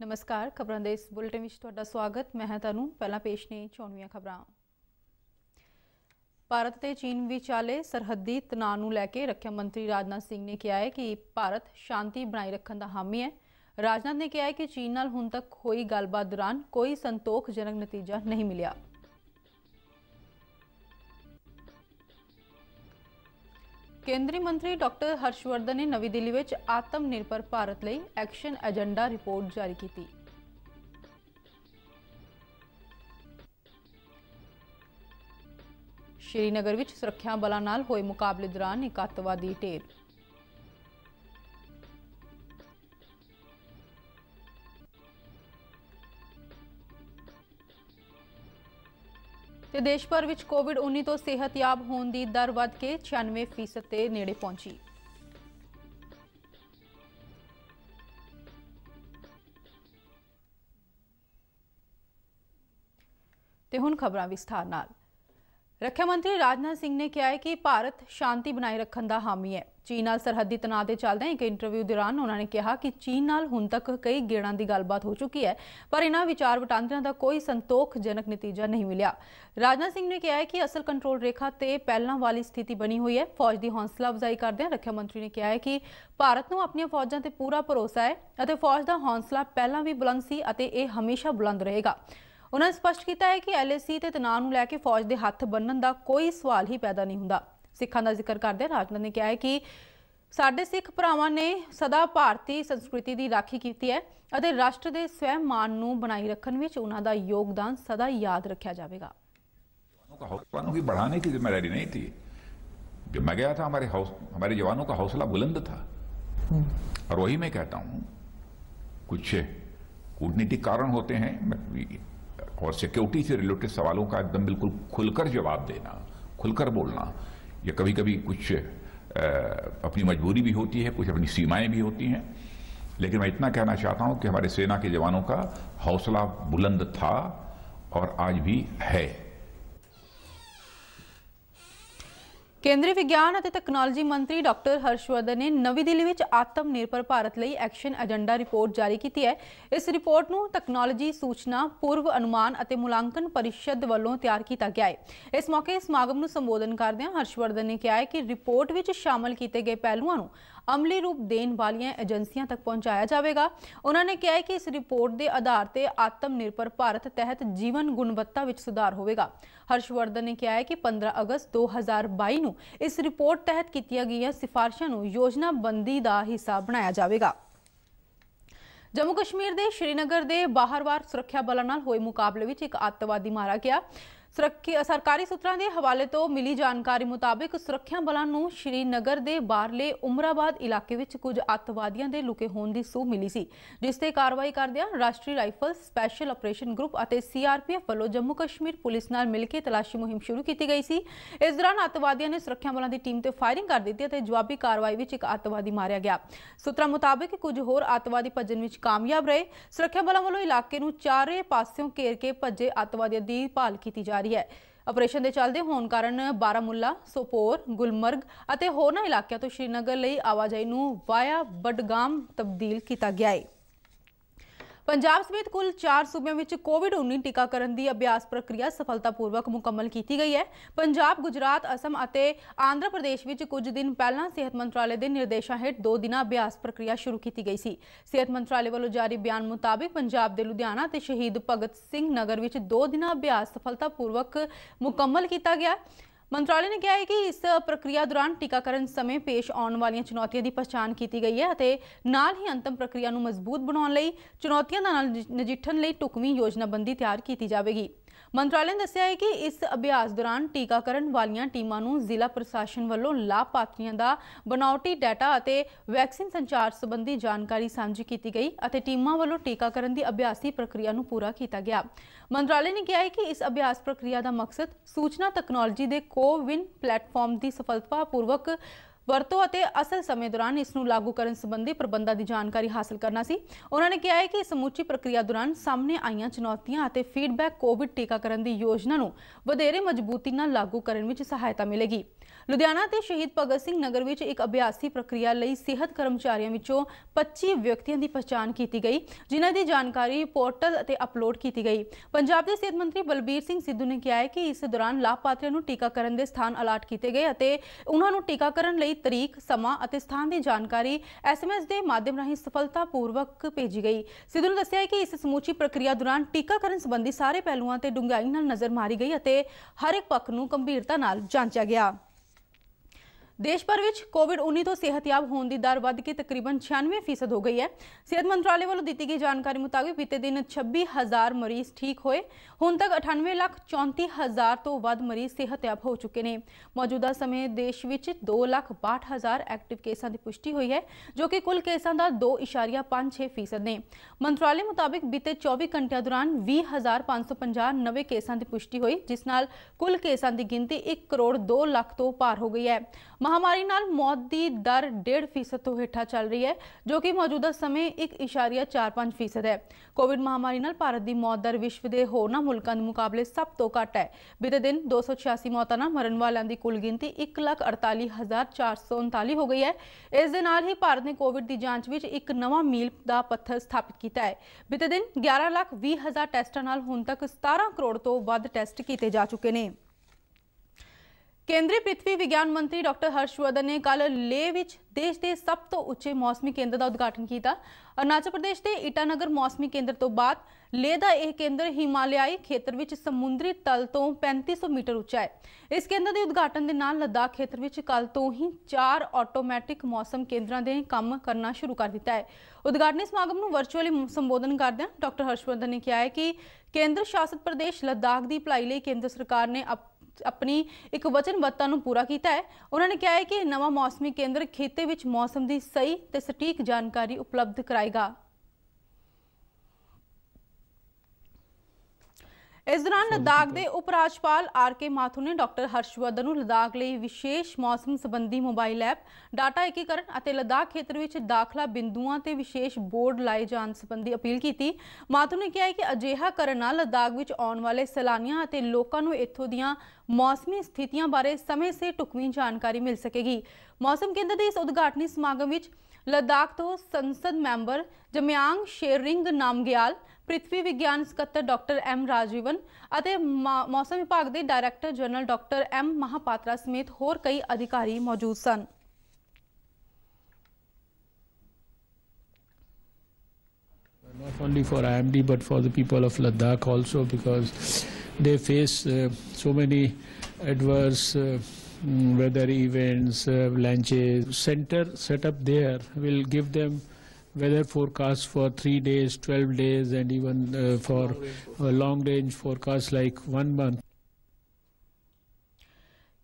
नमस्कार, खबरों के इस बुलेटिन में तुहाडा स्वागत। मैं हां तनु। पहला पेश ने चोणवीआं खबरां। भारत ते चीन विचाले सरहदी तनाव नूं लैके रक्षा मंत्री राजनाथ सिंह ने कहा है कि भारत शांति बनाए रखने का हामी है। राजनाथ ने कहा है कि चीन नाल हुण तक होई गलबात दौरान कोई संतोखजनक नतीजा नहीं मिलिया। केंद्रीय मंत्री डॉक्टर हर्षवर्धन ने नवी दिल्ली में आत्मनिर्भर भारत लई एक्शन एजेंडा रिपोर्ट जारी की। श्रीनगर में सुरक्षा बलों नाल होए मुकाबले दौरान एक अतवादी ढेर। ते देश भर में कोविड-19 तो सेहतयाब होने की दर वध के 96% के नेड़े पहुंची। ते हुण खबरां विस्तार नाल। रक्षा मंत्री राजनाथ सिंह ने कहा है कि भारत शांति बनाए रखने का हामी है। चीन नाल सरहदी तनाव के चलदे एक इंटरव्यू दौरान उन्होंने कहा कि चीन नाल हुण तक कई गेड़ां की गलबात हो चुकी है, पर इन्हां विचार वटांदरियां का कोई संतोखजनक नतीजा नहीं मिलिया। राजनाथ सिंह ने कहा है कि असल कंट्रोल रेखा ते पहलां वाली स्थिति बनी हुई है। फौज की हौसला अफजाई करदे रक्षा मंत्री ने कहा है कि भारत नूं अपनी फौजां ते पूरा भरोसा है अते फौज का हौसला पहलां भी बुलंद सी अते इह हमेशा बुलंद रहेगा। उन्होंने स्पष्ट किया है कि LAC ते तनाव नूं लैके फौज के हथ बन्नण का कोई सवाल ही पैदा नहीं हुंदा। सिखां दा जिक्र करदे राजनाथ ने कहा है कि साडे सिख भरावां ने सदा भारतीय संस्कृति की राखी की है अते राष्ट्र के स्वैमान नूं बनाई रखण विच उन्हां दा योगदान सदा याद रखा जाएगा। जवानों की बढ़ाने की जिम्मेदारी नहीं थी। जब मैं गया था हमारे जवानों का हौसला बुलंद था। और वही मैं कहता हूं, कुछ कूटनीतिक कारण होते हैं और सिक्योरिटी से रिलेटेड सवालों का एकदम बिल्कुल खुलकर जवाब देना, खुलकर बोलना, या कभी कभी कुछ अपनी मजबूरी भी होती है, कुछ अपनी सीमाएं भी होती हैं। लेकिन मैं इतना कहना चाहता हूं कि हमारे सेना के जवानों का हौसला बुलंद था और आज भी है। केंद्रीय विज्ञान और तकनोलॉजी मंत्री डॉक्टर हर्षवर्धन ने नवी दिल्ली में आत्मनिर्भर भारत लई एक्शन एजेंडा रिपोर्ट जारी की है। इस रिपोर्ट नूं तकनोलॉजी सूचना पूर्व अनुमान और मुलांकन परिषद वालों तैयार किया गया है। इस मौके समागम नूं संबोधन करदे हर्षवर्धन ने कहा है कि रिपोर्ट में शामिल किए गए पहलुओं नूं अमली रूप देने वाली एजेंसियां तक पहुंचाया जाएगा। उन्होंने कहा है कि इस रिपोर्ट के आधार पर आत्मनिर्भर भारत तहत जीवन गुणवत्ता में सुधार होगा। हर्षवर्धन ने कहा है कि 15 अगस्त 2022 नूं इस रिपोर्ट तहत की गई सिफारिशों नूं योजनाबंदी का हिस्सा बनाया जाएगा। जम्मू कश्मीर के श्रीनगर के बाहरवार सुरक्षा बलों नाल होए मुकाबले में एक अतवादी मारा गया। सरकारी सूत्रों के हवाले तो मिली जानकारी मुताबिक सुरक्षा बलों नूं श्रीनगर के बाहरले उमराबाद इलाके में कुछ अतवादियों के लुके होने की सूह मिली सी, जिस ते कार्रवाई करदियां राष्ट्रीय राइफल स्पैशल ऑपरेशन ग्रुप और CRPF वालों जम्मू कश्मीर पुलिस नाल मिलकर तलाशी मुहिम शुरू की गई सी। इस दौरान अतवादियों ने सुरक्षा बलों की टीम ते फायरिंग कर दी और जवाबी कार्रवाई में एक अतवादी मारिया गया। सूत्रों मुताबिक कुछ होर अतवादी भजन में कामयाब रहे। सुरक्षा बलों वालों इलाके नूं चारे पास्यों घेर के भजे अतवादियों की भाल की जा रही है। ऑपरेशन के चलते होने कारण बारामुला, सोपोर, गुलमर्ग और होरना इलाकों तो श्रीनगर लई आवाजाही नूं वाया बडगाम तब्दील किया गया है। पंजाब समेत कुल 4 सूबों में कोविड-19 टीकाकरण की अभ्यास प्रक्रिया सफलतापूर्वक मुकम्मल की गई है। पंजाब, गुजरात, असम और आंध्र प्रदेश में कुछ दिन पहला सेहत मंत्रालय के निर्देशों हेठ 2 दिन अभ्यास प्रक्रिया शुरू की गई सी। सेहत मंत्रालय वालों जारी बयान मुताबिक पंजाब के लुधियाना और शहीद भगत सिंह नगर में 2 दिन अभ्यास सफलतापूर्वक मुकम्मल किया गया। मंत्रालय ने कहा है कि इस प्रक्रिया दौरान टीकाकरण समय पेश आने वाली चुनौतियों की पहचान की गई है और नाल ही अंतिम प्रक्रिया को मजबूत बनाने लई चुनौतियों नाल नजिठण लई ढुकवीं योजनाबंदी तैयार की जाएगी। मंत्रालय ने दस्सिया है कि इस अभ्यास दौरान टीकाकरण वाली टीमां नूं जिला प्रशासन वालों लाभार्थियों का बनावटी डाटा और वैक्सीन संचार संबंधी जानकारी सांझी की गई और टीमां वालों टीकाकरण की अभ्यासी प्रक्रिया नूं पूरा किया गया। मंत्रालय ने कहा है कि इस अभ्यास प्रक्रिया का मकसद सूचना तकनोलॉजी के कोविन प्लेटफॉर्म की सफलतापूर्वक वरतों ਅਤੇ असल समय दौरान इसनूं लागू करन संबंधी प्रबंधों की जानकारी हासिल करना सी। उन्होंने कहा है कि समूची प्रक्रिया दौरान सामने आईयां चुनौतियां ਅਤੇ फीडबैक कोविड टीकाकरण की योजना नूं वधेरे मजबूती नाल लागू करन विच सहायता मिलेगी। ਲੁਧਿਆਣਾ ਤੇ ਸ਼ਹੀਦ ਭਗਤ ਸਿੰਘ ਨਗਰ ਵਿੱਚ ਇੱਕ ਅਭਿਆਸੀ ਪ੍ਰਕਿਰਿਆ ਲਈ ਸਿਹਤ ਕਰਮਚਾਰੀਆਂ ਵਿੱਚੋਂ 25 ਵਿਅਕਤੀਆਂ ਦੀ ਪਛਾਣ ਕੀਤੀ ਗਈ, ਜਿਨ੍ਹਾਂ ਦੀ ਜਾਣਕਾਰੀ ਪੋਰਟਲ ਅਤੇ ਅਪਲੋਡ ਕੀਤੀ ਗਈ। ਪੰਜਾਬ ਦੇ ਸਿਹਤ ਮੰਤਰੀ ਬਲਬੀਰ ਸਿੰਘ ਸਿੱਧੂ ਨੇ ਕਿਹਾ ਹੈ ਕਿ ਇਸ ਦੌਰਾਨ ਲਾਭਪਾਤਰੀਆਂ ਨੂੰ ਟੀਕਾਕਰਨ ਦੇ ਸਥਾਨ ਅਲਾਟ ਕੀਤੇ ਗਏ ਅਤੇ ਉਹਨਾਂ ਨੂੰ ਟੀਕਾਕਰਨ ਲਈ ਤਰੀਕ, ਸਮਾਂ ਅਤੇ ਸਥਾਨ ਦੀ ਜਾਣਕਾਰੀ SMS ਦੇ ਮਾਧਿਅਮ ਰਾਹੀਂ ਸਫਲਤਾਪੂਰਵਕ ਭੇਜੀ ਗਈ। ਸਿੱਧੂ ਨੇ ਦੱਸਿਆ ਕਿ ਇਸ ਸਮੂਚੀ ਪ੍ਰਕਿਰਿਆ ਦੌਰਾਨ ਟੀਕਾਕਰਨ ਸੰਬੰਧੀ ਸਾਰੇ ਪਹਿਲੂਆਂ ਤੇ ਡੂੰਘਾਈ ਨਾਲ ਨਜ਼ਰ ਮਾਰੀ ਗਈ ਅਤੇ ਹਰ ਇੱਕ ਪੱਖ ਨੂੰ ਗੰਭੀਰਤਾ ਨਾਲ ਜਾਂਚਿਆ ਗਿਆ। देश भर में कोविड-19 तो सेहतयाब होने की दर बढ़ के तकरीबन 96% हो गई है। सेहत मंत्रालय वालों दी गई जानकारी मुताबिक बीते दिन 26,000 मरीज ठीक होए। हुण तक 98,34,000 तो वध मरीज सेहतयाब हो चुके हैं। मौजूदा समय देश में 2,62,000 एक्टिव केसां की पुष्टि हुई है, जो कि कुल केसां का 2.56% ने। मंत्रालय मुताबिक बीते 24 घंटिया दौरान 20,550 नवे केसां की पुष्टि हुई, जिस नाल कुल केसां की गिनती 1,02,00,000 तो पार हो गई है। महामारी नाल मौत की दर 1.5% तो हेठा चल रही है, जो कि मौजूदा समय 1.45% है। कोविड महामारी नाल भारत की मौत दर विश्व के होरना मुल्कों के मुकाबले सब तो घट है। बीते दिन 286 मौतों नाल मरण वालों की कुल गिनती 1,48,439 हो गई है। इस दे नाल ही भारत ने कोविड की जांच में एक नवा मील का पत्थर स्थापित किया है। बीते दिन 11,20,000 टेस्टां नाल हुण तक 17 करोड़ तो वध टेस्ट किए जा चुके हैं। केंद्रीय पृथ्वी विज्ञान मंत्री डॉक्टर हर्षवर्धन ने कल लेह विच देश के सब तो उच्चे मौसमी केंद्र का उद्घाटन किया। अरुणाचल प्रदेश के ईटानगर मौसमी केंद्र तो बाद लेह का यह केंद्र हिमालयाई खेत्र में समुद्री तल तो 3500 मीटर उच्चा है। इस केंद्र के उद्घाटन के नाल लद्दाख खेत्र में कल तो ही 4 ऑटोमैटिक मौसम केंद्रों ने काम करना शुरू कर दिता है। उद्घाटनी समागम को वर्चुअली संबोधन करदे डॉक्टर हर्षवर्धन ने कहा है कि केंद्र शासित प्रदेश लद्दाख की भलाई लिए केंद्र सरकार ने अपनी एक वचनबद्धता को पूरा किया है। उन्होंने कहा है कि नवा मौसमी केंद्र खिते विच मौसम की सही ते सटीक जानकारी उपलब्ध कराएगा। इस दौरान लद्दाख के उप राज्यपाल RK माथुर ने डॉक्टर हर्षवर्धन को लद्दाख लिए विशेष मौसम संबंधी मोबाइल ऐप, डाटा एकीकरण और लद्दाख खेत्र में दाखला बिंदुओं से विशेष बोर्ड लाए जाने संबंधी अपील की। माथुर ने कहा है कि अजिहा करन नाल लद्दाख में आने वाले सैलानियों और लोगों को इत्थों दीयां मौसमी स्थितियों बारे समय से ढुकवीं जानकारी मिल सकेगी। मौसम केंद्र के इस उद्घाटनी समागम में लद्दाख तो संसद मैंबर जम्यांग शेरिंग नामग्याल, पृथ्वी विज्ञान सकत्तर डॉक्टर M राजीवन और मौसम विभाग के director general doctor M Mohapatra समेत होर कई अधिकारी मौजूद सन। Not only for IMD but for the people of Ladakh also, because they face so many adverse weather events, avalanches. Center set up there will give them weather forecast for 3 days, 12 days, and even for long range forecast like 1 month.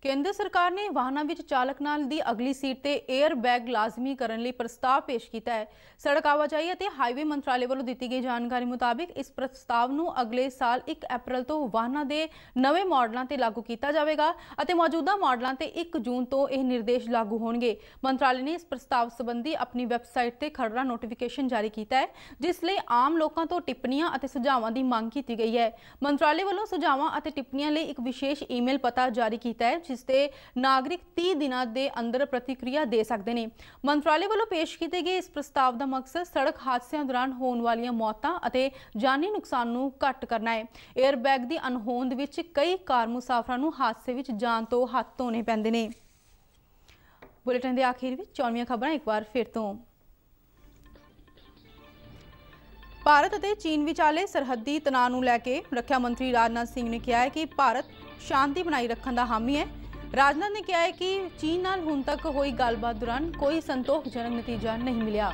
केंद्र सरकार ने वाहनों में चालक नाल दी अगली seat ते air bag लाजमी करने लिए प्रस्ताव पेश किया है। सड़क आवाजाही और हाईवे मंत्रालय वालों दी गई जानकारी मुताबिक इस प्रस्ताव को अगले साल 1 अप्रैल तो वाहनों के नवे मॉडलों से लागू किया जाएगा और मौजूदा मॉडलों से 1 जून तो यह निर्देश लागू होंगे। मंत्रालय ने इस प्रस्ताव संबंधी अपनी वैबसाइट से खरड़ा नोटिफिकेशन जारी किया है, जिसलिए आम लोगों तो टिप्पणियां और सुझावों की मांग की गई है। मंत्रालय वालों सुझावों और टिप्पणियों लिए एक विशेष ईमेल पता जारी किया है, जिससे नागरिक 30 दिनों के अंदर प्रतिक्रिया दे सकते हैं। मंत्रालय वालों पेश किए गए इस प्रस्ताव का मकसद सड़क हादसों दौरान होने वाली मौतों और जानी नुकसान को घट करना है। एयर बैग की अनहोंद विच कई कार मुसाफिरों को हादसे में जान तो हाथ धोने पैंदे ने। बुलेटिन के आखिर में 24 खबरां एक बार फिर तो। भारत और चीन विचाले सरहदी तनाव को लैके रक्षा मंत्री राजनाथ सिंह ने कहा है कि भारत शांति बनाई रखने का हामी है। राजनाथ ने कहा है कि चीन नाल हुण तक हुई गलबात दौरान कोई संतोषजनक नतीजा नहीं मिला।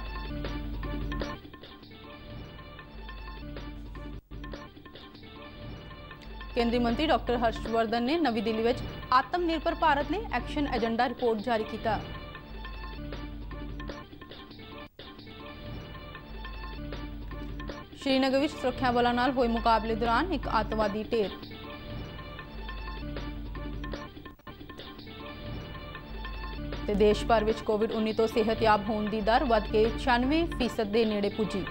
केंद्रीय मंत्री डॉक्टर हर्षवर्धन ने नवी दिल्ली में आत्मनिर्भर भारत ने एक्शन एजेंडा रिपोर्ट जारी किया। श्रीनगर में सुरक्षा बलों नाल हुए मुकाबले दौरान एक आतंकवादी ढेर। देश भर में कोविड-19 तो सेहतयाब होने की दर बढ़ के 96% के नेड़े पुजी।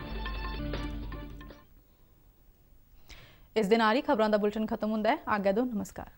इस दे नाल ही खबरों का बुलेटिन खत्म होता है। आज्ञा दो, नमस्कार।